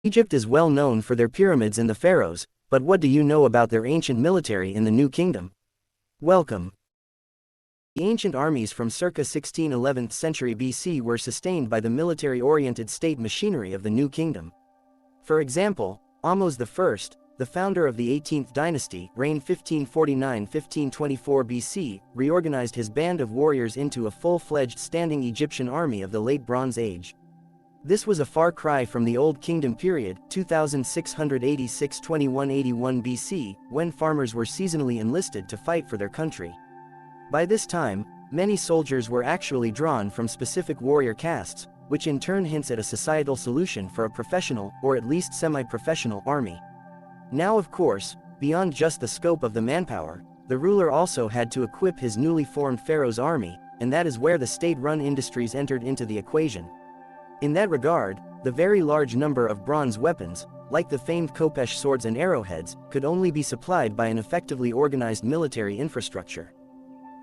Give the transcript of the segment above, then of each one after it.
Egypt is well known for their pyramids and the pharaohs, but what do you know about their ancient military in the New Kingdom? Welcome. The ancient armies from circa 11th century BC were sustained by the military-oriented state machinery of the New Kingdom. For example, Ahmose I, the founder of the 18th dynasty, reigned 1549–1524 BC, reorganized his band of warriors into a full-fledged standing Egyptian army of the Late Bronze Age. This was a far cry from the Old Kingdom period, 2686–2181 BC, when farmers were seasonally enlisted to fight for their country. By this time, many soldiers were actually drawn from specific warrior castes, which in turn hints at a societal solution for a professional, or at least semi-professional, army. Now of course, beyond just the scope of the manpower, the ruler also had to equip his newly formed pharaoh's army, and that is where the state-run industries entered into the equation. In that regard, the very large number of bronze weapons, like the famed khopesh swords and arrowheads, could only be supplied by an effectively organized military infrastructure.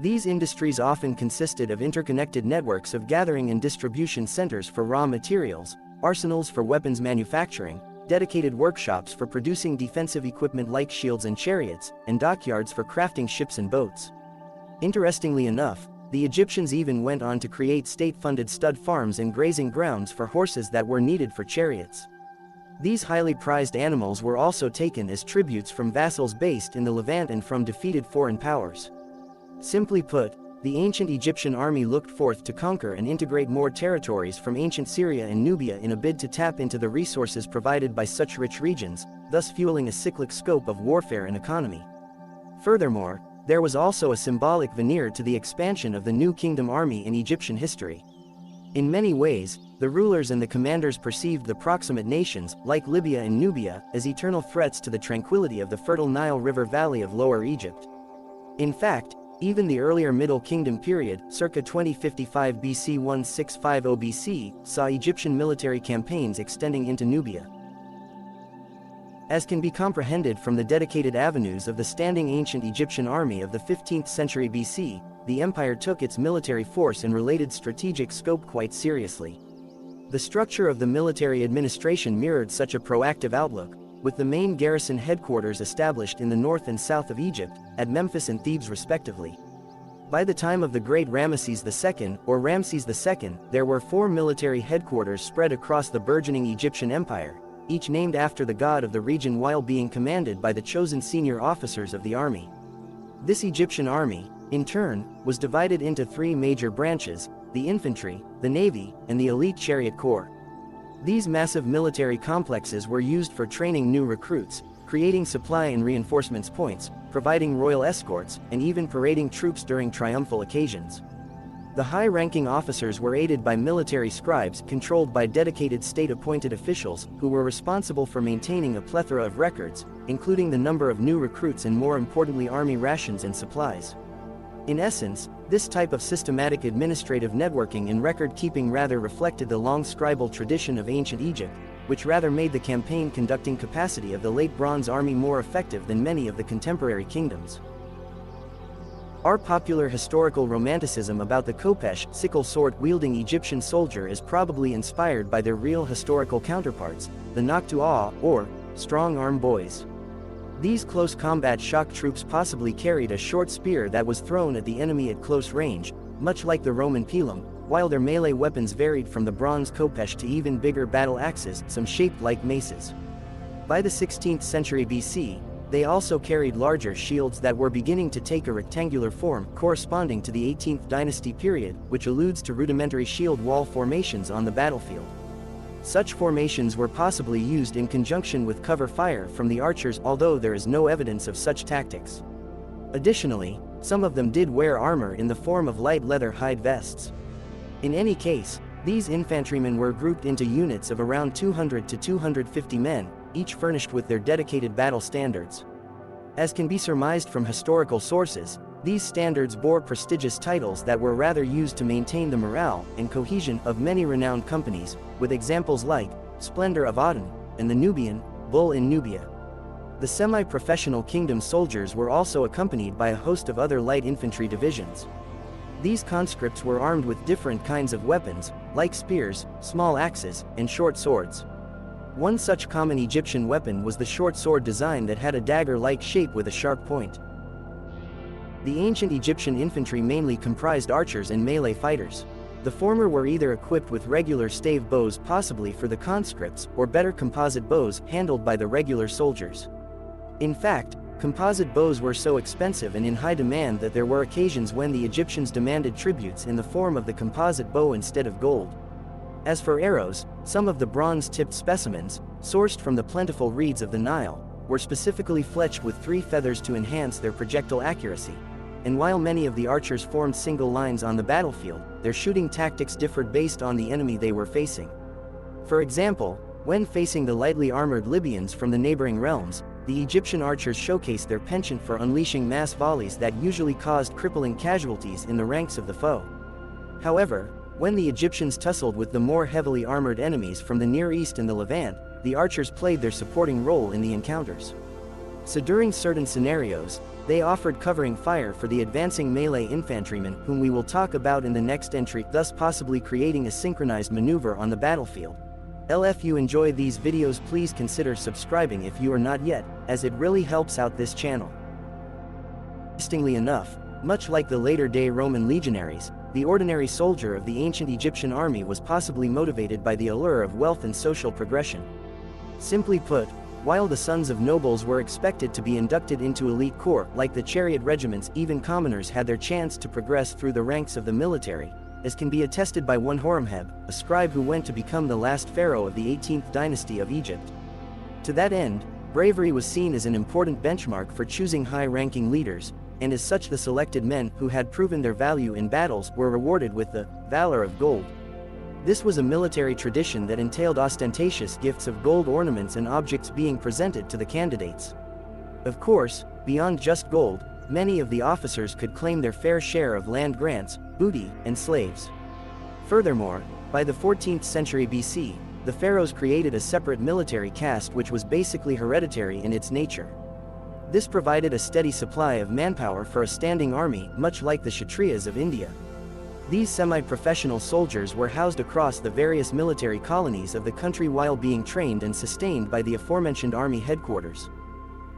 These industries often consisted of interconnected networks of gathering and distribution centers for raw materials, arsenals for weapons manufacturing, dedicated workshops for producing defensive equipment like shields and chariots, and dockyards for crafting ships and boats. Interestingly enough, the Egyptians even went on to create state-funded stud farms and grazing grounds for horses that were needed for chariots. These highly prized animals were also taken as tributes from vassals based in the Levant and from defeated foreign powers. Simply put, the ancient Egyptian army looked forth to conquer and integrate more territories from ancient Syria and Nubia in a bid to tap into the resources provided by such rich regions, thus fueling a cyclic scope of warfare and economy. Furthermore, there was also a symbolic veneer to the expansion of the New Kingdom army in Egyptian history. In many ways, the rulers and the commanders perceived the proximate nations, like Libya and Nubia, as eternal threats to the tranquility of the fertile Nile River valley of Lower Egypt. In fact, even the earlier Middle Kingdom period, circa 2055 BC 1650 BC, saw Egyptian military campaigns extending into Nubia. As can be comprehended from the dedicated avenues of the standing ancient Egyptian army of the 15th century BC, the empire took its military force and related strategic scope quite seriously. The structure of the military administration mirrored such a proactive outlook, with the main garrison headquarters established in the north and south of Egypt, at Memphis and Thebes respectively. By the time of the great Ramesses II, or Ramses II, there were 4 military headquarters spread across the burgeoning Egyptian empire, each named after the god of the region while being commanded by the chosen senior officers of the army. This Egyptian army, in turn, was divided into 3 major branches: the infantry, the navy, and the elite chariot corps. These massive military complexes were used for training new recruits, creating supply and reinforcements points, providing royal escorts, and even parading troops during triumphal occasions. The high-ranking officers were aided by military scribes controlled by dedicated state-appointed officials who were responsible for maintaining a plethora of records, including the number of new recruits and, more importantly, army rations and supplies. In essence, this type of systematic administrative networking and record-keeping rather reflected the long scribal tradition of ancient Egypt, which rather made the campaign-conducting capacity of the Late Bronze Army more effective than many of the contemporary kingdoms. Our popular historical romanticism about the khopesh, sickle sword-wielding Egyptian soldier is probably inspired by their real historical counterparts, the Noctua, or strong-arm boys. These close combat shock troops possibly carried a short spear that was thrown at the enemy at close range, much like the Roman pilum, while their melee weapons varied from the bronze khopesh to even bigger battle axes, some shaped like maces. By the 16th century BC, they also carried larger shields that were beginning to take a rectangular form, corresponding to the 18th dynasty period, which alludes to rudimentary shield wall formations on the battlefield. Such formations were possibly used in conjunction with cover fire from the archers, although there is no evidence of such tactics. Additionally, some of them did wear armor in the form of light leather hide vests. In any case, these infantrymen were grouped into units of around 200 to 250 men, each furnished with their dedicated battle standards. As can be surmised from historical sources, these standards bore prestigious titles that were rather used to maintain the morale and cohesion of many renowned companies, with examples like Splendor of Aden and the Nubian Bull in Nubia. The semi-professional kingdom soldiers were also accompanied by a host of other light infantry divisions. These conscripts were armed with different kinds of weapons, like spears, small axes, and short swords. One such common Egyptian weapon was the short sword design that had a dagger-like shape with a sharp point. The ancient Egyptian infantry mainly comprised archers and melee fighters. The former were either equipped with regular stave bows, possibly for the conscripts, or better composite bows handled by the regular soldiers. In fact, composite bows were so expensive and in high demand that there were occasions when the Egyptians demanded tributes in the form of the composite bow instead of gold. As for arrows, some of the bronze-tipped specimens, sourced from the plentiful reeds of the Nile, were specifically fletched with 3 feathers to enhance their projectile accuracy. And while many of the archers formed single lines on the battlefield, their shooting tactics differed based on the enemy they were facing. For example, when facing the lightly armored Libyans from the neighboring realms, the Egyptian archers showcased their penchant for unleashing mass volleys that usually caused crippling casualties in the ranks of the foe. However, when the Egyptians tussled with the more heavily armored enemies from the Near East and the Levant, the archers played their supporting role in the encounters. So during certain scenarios, they offered covering fire for the advancing melee infantrymen whom we will talk about in the next entry, thus possibly creating a synchronized maneuver on the battlefield. If you enjoy these videos, please consider subscribing if you are not yet, as it really helps out this channel. Interestingly enough, much like the later-day Roman legionaries, the ordinary soldier of the ancient Egyptian army was possibly motivated by the allure of wealth and social progression. Simply put, while the sons of nobles were expected to be inducted into elite corps like the chariot regiments, even commoners had their chance to progress through the ranks of the military, as can be attested by one Horemheb, a scribe who went to become the last pharaoh of the 18th dynasty of Egypt. To that end, bravery was seen as an important benchmark for choosing high-ranking leaders, and as such the selected men who had proven their value in battles were rewarded with the valor of gold. This was a military tradition that entailed ostentatious gifts of gold ornaments and objects being presented to the candidates. Of course, beyond just gold, many of the officers could claim their fair share of land grants, booty, and slaves. Furthermore, by the 14th century BC, the pharaohs created a separate military caste which was basically hereditary in its nature. This provided a steady supply of manpower for a standing army, much like the Kshatriyas of India. These semi-professional soldiers were housed across the various military colonies of the country while being trained and sustained by the aforementioned army headquarters.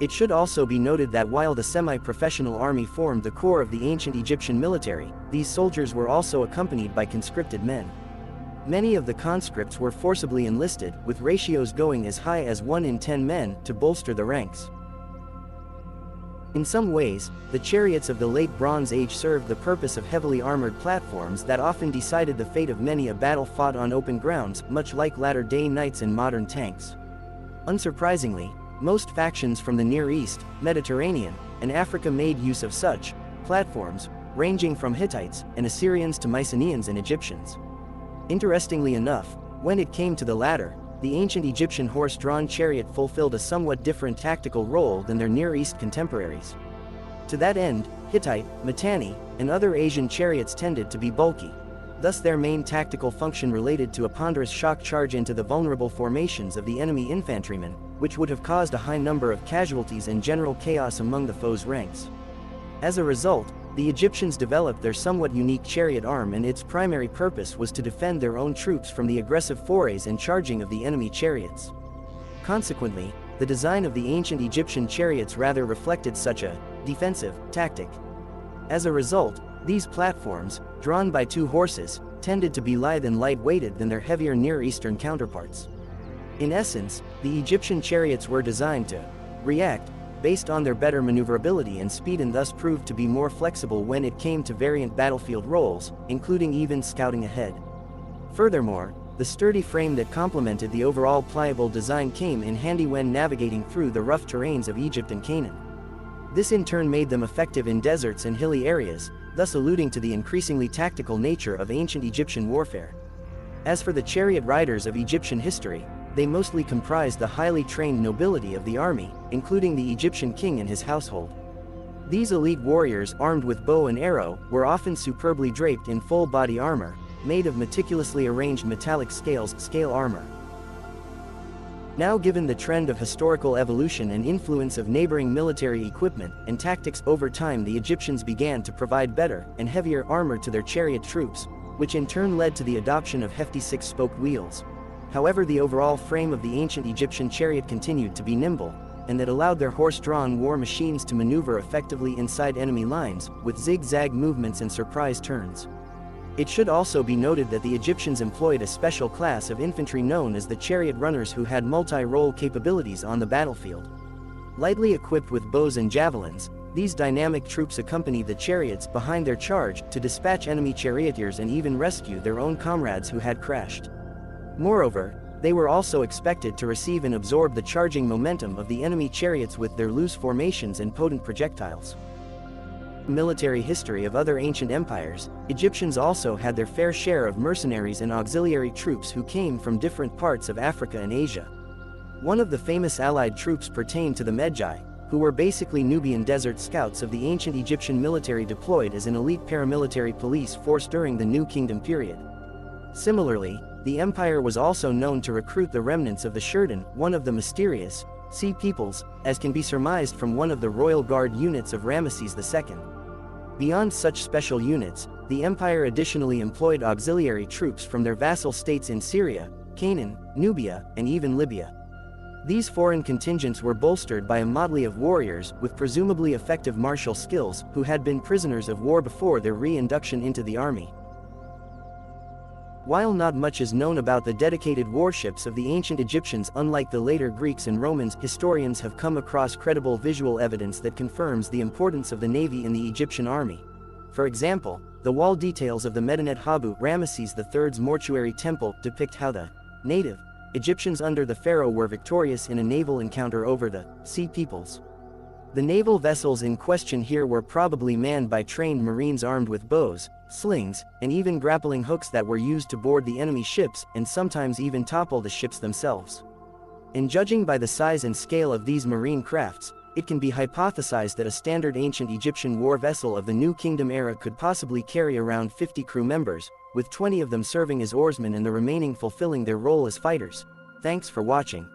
It should also be noted that while the semi-professional army formed the core of the ancient Egyptian military, these soldiers were also accompanied by conscripted men. Many of the conscripts were forcibly enlisted, with ratios going as high as 1 in 10 men to bolster the ranks. In some ways, the chariots of the late Bronze Age served the purpose of heavily armored platforms that often decided the fate of many a battle fought on open grounds, much like latter-day knights and modern tanks. Unsurprisingly, most factions from the Near East, Mediterranean, and Africa made use of such platforms, ranging from Hittites and Assyrians to Mycenaeans and Egyptians. Interestingly enough, when it came to the latter, the ancient Egyptian horse-drawn chariot fulfilled a somewhat different tactical role than their Near East contemporaries. To that end, Hittite, Mitanni, and other Asian chariots tended to be bulky. Thus their main tactical function related to a ponderous shock charge into the vulnerable formations of the enemy infantrymen, which would have caused a high number of casualties and general chaos among the foe's ranks. As a result, the Egyptians developed their somewhat unique chariot arm, and its primary purpose was to defend their own troops from the aggressive forays and charging of the enemy chariots. Consequently, the design of the ancient Egyptian chariots rather reflected such a defensive tactic. As a result, these platforms, drawn by 2 horses, tended to be lithe and light-weighted than their heavier Near Eastern counterparts. In essence, the Egyptian chariots were designed to react based on their better maneuverability and speed, and thus proved to be more flexible when it came to variant battlefield roles, including even scouting ahead. Furthermore, the sturdy frame that complemented the overall pliable design came in handy when navigating through the rough terrains of Egypt and Canaan. This in turn made them effective in deserts and hilly areas, thus alluding to the increasingly tactical nature of ancient Egyptian warfare. As for the chariot riders of Egyptian history, they mostly comprised the highly trained nobility of the army, including the Egyptian king and his household. These elite warriors, armed with bow and arrow, were often superbly draped in full-body armor, made of meticulously arranged metallic scale armor. Now, given the trend of historical evolution and influence of neighboring military equipment and tactics, over time the Egyptians began to provide better and heavier armor to their chariot troops, which in turn led to the adoption of hefty 6-spoked wheels. However, the overall frame of the ancient Egyptian chariot continued to be nimble, and that allowed their horse-drawn war machines to maneuver effectively inside enemy lines, with zigzag movements and surprise turns. It should also be noted that the Egyptians employed a special class of infantry known as the chariot runners who had multi-role capabilities on the battlefield. Lightly equipped with bows and javelins, these dynamic troops accompanied the chariots behind their charge to dispatch enemy charioteers and even rescue their own comrades who had crashed. Moreover, they were also expected to receive and absorb the charging momentum of the enemy chariots with their loose formations and potent projectiles. Military history of other ancient empires, Egyptians also had their fair share of mercenaries and auxiliary troops who came from different parts of Africa and Asia. One of the famous allied troops pertained to the Magi, who were basically Nubian desert scouts of the ancient Egyptian military deployed as an elite paramilitary police force during the New Kingdom period. Similarly, the empire was also known to recruit the remnants of the Shirdan, one of the mysterious sea peoples, as can be surmised from one of the royal guard units of Ramesses II. Beyond such special units, the empire additionally employed auxiliary troops from their vassal states in Syria, Canaan, Nubia, and even Libya. These foreign contingents were bolstered by a motley of warriors with presumably effective martial skills who had been prisoners of war before their re-induction into the army. While not much is known about the dedicated warships of the ancient Egyptians, unlike the later Greeks and Romans, historians have come across credible visual evidence that confirms the importance of the navy in the Egyptian army. For example, the wall details of the Medinet Habu, Ramesses III's mortuary temple, depict how the native Egyptians under the pharaoh were victorious in a naval encounter over the sea peoples. The naval vessels in question here were probably manned by trained marines armed with bows, slings, and even grappling hooks that were used to board the enemy ships and sometimes even topple the ships themselves. In judging by the size and scale of these marine crafts, it can be hypothesized that a standard ancient Egyptian war vessel of the New Kingdom era could possibly carry around 50 crew members, with 20 of them serving as oarsmen and the remaining fulfilling their role as fighters. Thanks for watching.